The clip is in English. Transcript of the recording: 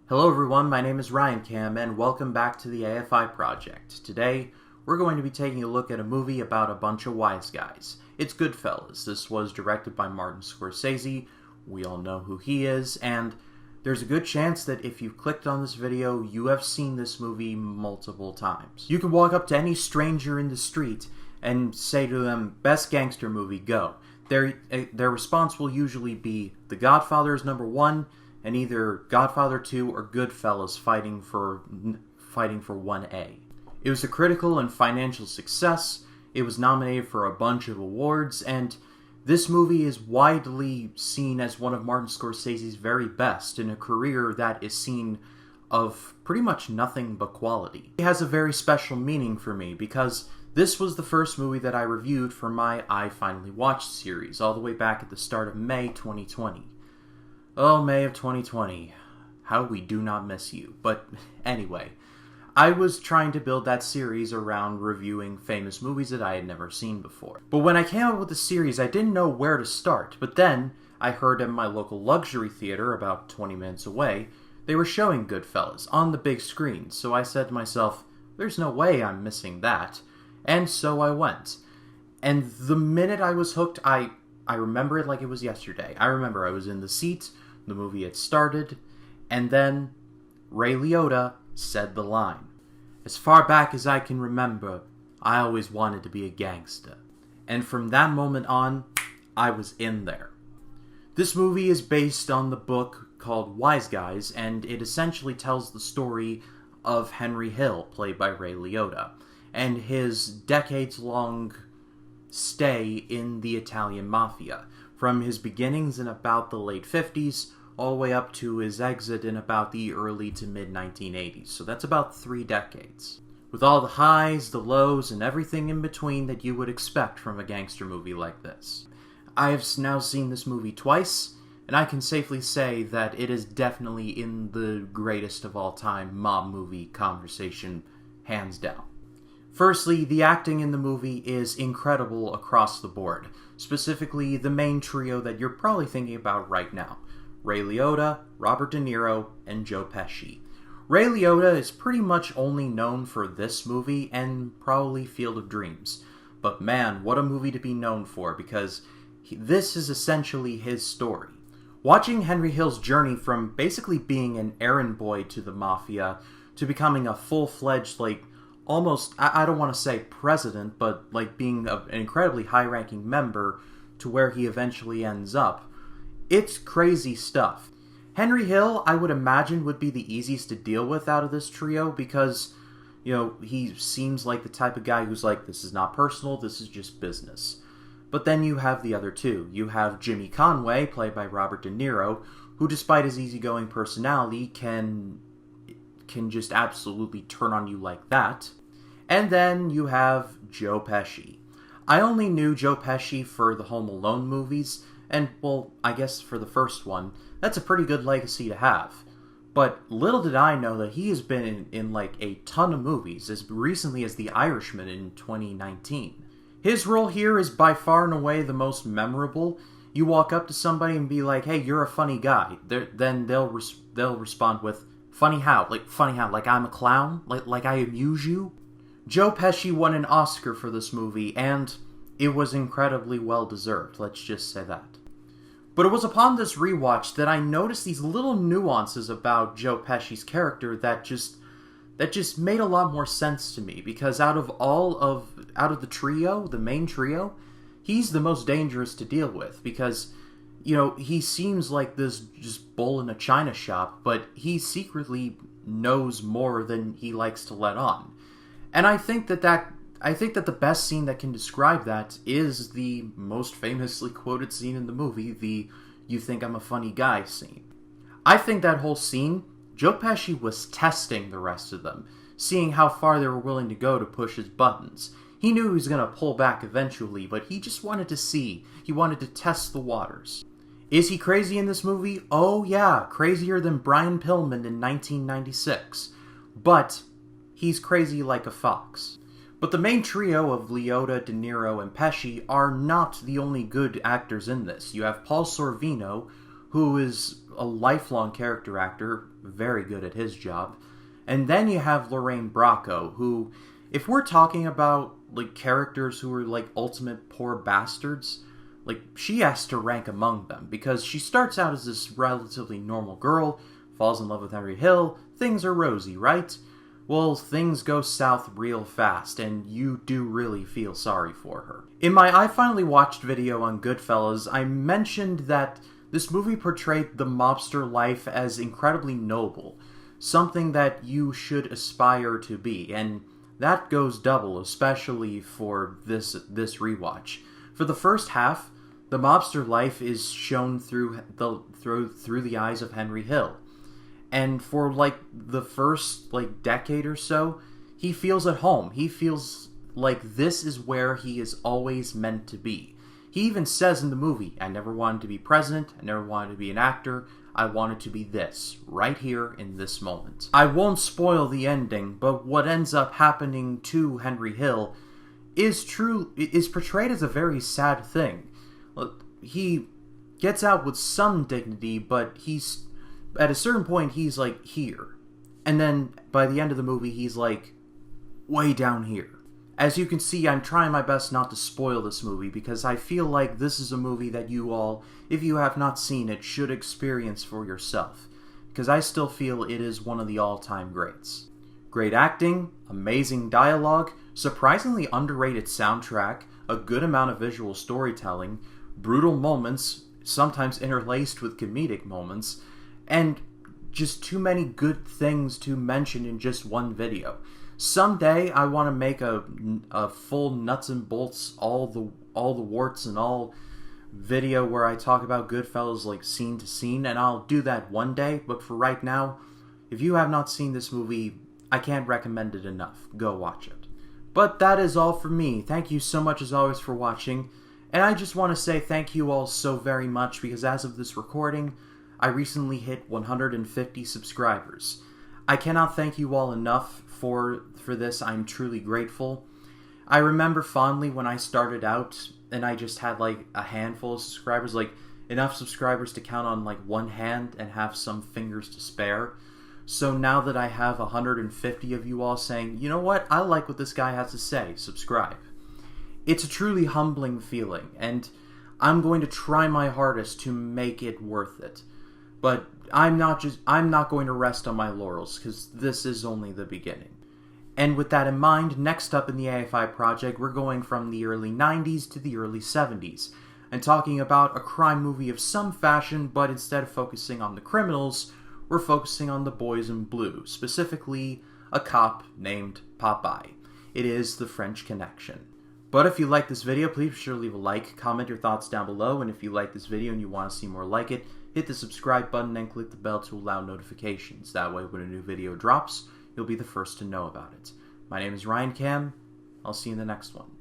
Hello everyone, my name is Ryan Cam, and welcome back to the AFI Project. Today, we're going to be taking a look at a movie about a bunch of wise guys. It's Goodfellas. This was directed by Martin Scorsese. We all know who he is, and there's a good chance that if you clicked on this video, you have seen this movie multiple times. You can walk up to any stranger in the street and say to them, best gangster movie, go. Their response will usually be The Godfather is number one, and either Godfather 2 or Goodfellas fighting for 1A. It was a critical and financial success. It was nominated for a bunch of awards, and this movie is widely seen as one of Martin Scorsese's very best in a career that is seen of pretty much nothing but quality. It has a very special meaning for me because this was the first movie that I reviewed for my I Finally Watched series, all the way back at the start of May 2020. Oh, May of 2020. How we do not miss you. But anyway, I was trying to build that series around reviewing famous movies that I had never seen before. But when I came up with the series, I didn't know where to start. But then, I heard at my local luxury theater, about 20 minutes away, they were showing Goodfellas on the big screen. So I said to myself, there's no way I'm missing that. And so I went. And the minute I was hooked, I remember it like it was yesterday. I remember I was in the seat, the movie had started, and then Ray Liotta said the line. As far back as I can remember, I always wanted to be a gangster. And from that moment on, I was in there. This movie is based on the book called Wise Guys, and it essentially tells the story of Henry Hill, played by Ray Liotta, and his decades-long stay in the Italian Mafia, from his beginnings in about the late 50s all the way up to his exit in about the early to mid-1980s. So that's about 3 decades. With all the highs, the lows, and everything in between that you would expect from a gangster movie like this. I have now seen this movie twice, and I can safely say that it is definitely in the greatest of all time mob movie conversation, hands down. Firstly, the acting in the movie is incredible across the board, specifically the main trio that you're probably thinking about right now. Ray Liotta, Robert De Niro, and Joe Pesci. Ray Liotta is pretty much only known for this movie and probably Field of Dreams. But man, what a movie to be known for, because this is essentially his story. Watching Henry Hill's journey from basically being an errand boy to the Mafia to becoming a full-fledged, almost, I don't want to say president, but being an incredibly high-ranking member to where he eventually ends up. It's crazy stuff. Henry Hill, I would imagine, would be the easiest to deal with out of this trio because, he seems like the type of guy who's like, this is not personal, this is just business. But then you have the other two. You have Jimmy Conway, played by Robert De Niro, who despite his easygoing personality can just absolutely turn on you like that. And then you have Joe Pesci. I only knew Joe Pesci for the Home Alone movies, and, well, I guess for the first one, that's a pretty good legacy to have. But little did I know that he has been in a ton of movies, as recently as The Irishman in 2019. His role here is by far and away the most memorable. You walk up to somebody and be like, hey, you're a funny guy. Then they'll respond with, funny how? Funny how? Like I'm a clown? Like I amuse you? Joe Pesci won an Oscar for this movie, and it was incredibly well-deserved, let's just say that. But it was upon this rewatch that I noticed these little nuances about Joe Pesci's character that just made a lot more sense to me, because out of the trio, the main trio, he's the most dangerous to deal with, because, he seems like this just bull in a china shop, but he secretly knows more than he likes to let on. And I think that the best scene that can describe that is the most famously quoted scene in the movie, the "you think I'm a funny guy" scene. I think that whole scene, Joe Pesci was testing the rest of them, seeing how far they were willing to go to push his buttons. He knew he was going to pull back eventually, but he just wanted to see. He wanted to test the waters. Is he crazy in this movie? Oh yeah, crazier than Brian Pillman in 1996. But he's crazy like a fox. But the main trio of Liotta, De Niro, and Pesci are not the only good actors in this. You have Paul Sorvino, who is a lifelong character actor, very good at his job. And then you have Lorraine Bracco, who, if we're talking about, like, characters who are, like, ultimate poor bastards, like, she has to rank among them, because she starts out as this relatively normal girl, falls in love with Henry Hill, things are rosy, right? Well, things go south real fast, and you do really feel sorry for her. In my I Finally Watched video on Goodfellas, I mentioned that this movie portrayed the mobster life as incredibly noble, something that you should aspire to be, and that goes double, especially for this rewatch. For the first half, the mobster life is shown through the eyes of Henry Hill. And for, like, the first, like, decade or so, he feels at home. He feels like this is where he is always meant to be. He even says in the movie, I never wanted to be president, I never wanted to be an actor, I wanted to be this, right here in this moment. I won't spoil the ending, but what ends up happening to Henry Hill is portrayed as a very sad thing. He gets out with some dignity, but at a certain point, he's, like, here. And then, by the end of the movie, he's, like, way down here. As you can see, I'm trying my best not to spoil this movie, because I feel like this is a movie that you all, if you have not seen it, should experience for yourself. Because I still feel it is one of the all-time greats. Great acting, amazing dialogue, surprisingly underrated soundtrack, a good amount of visual storytelling, brutal moments, sometimes interlaced with comedic moments, and just too many good things to mention in just one video. Someday I want to make a full nuts and bolts, all the warts and all video where I talk about Goodfellas, like, scene to scene, and I'll do that one day. But for right now, if you have not seen this movie, I can't recommend it enough. Go watch it. But that is all for me. Thank you so much as always for watching, and I just want to say thank you all so very much, because as of this recording, I recently hit 150 subscribers. I cannot thank you all enough for this. I'm truly grateful. I remember fondly when I started out and I just had, like, a handful of subscribers, like enough subscribers to count on, like, one hand and have some fingers to spare. So now that I have 150 of you all saying, you know what, I like what this guy has to say, subscribe. It's a truly humbling feeling, and I'm going to try my hardest to make it worth it. But I'm not going to rest on my laurels, because this is only the beginning. And with that in mind, next up in the AFI project, we're going from the early 90s to the early 70s, and talking about a crime movie of some fashion, but instead of focusing on the criminals, we're focusing on the boys in blue, specifically a cop named Popeye. It is The French Connection. But if you like this video, please be sure to leave a like, comment your thoughts down below, and if you like this video and you want to see more like it, hit the subscribe button and click the bell to allow notifications. That way, when a new video drops, you'll be the first to know about it. My name is Ryan Cam. I'll see you in the next one.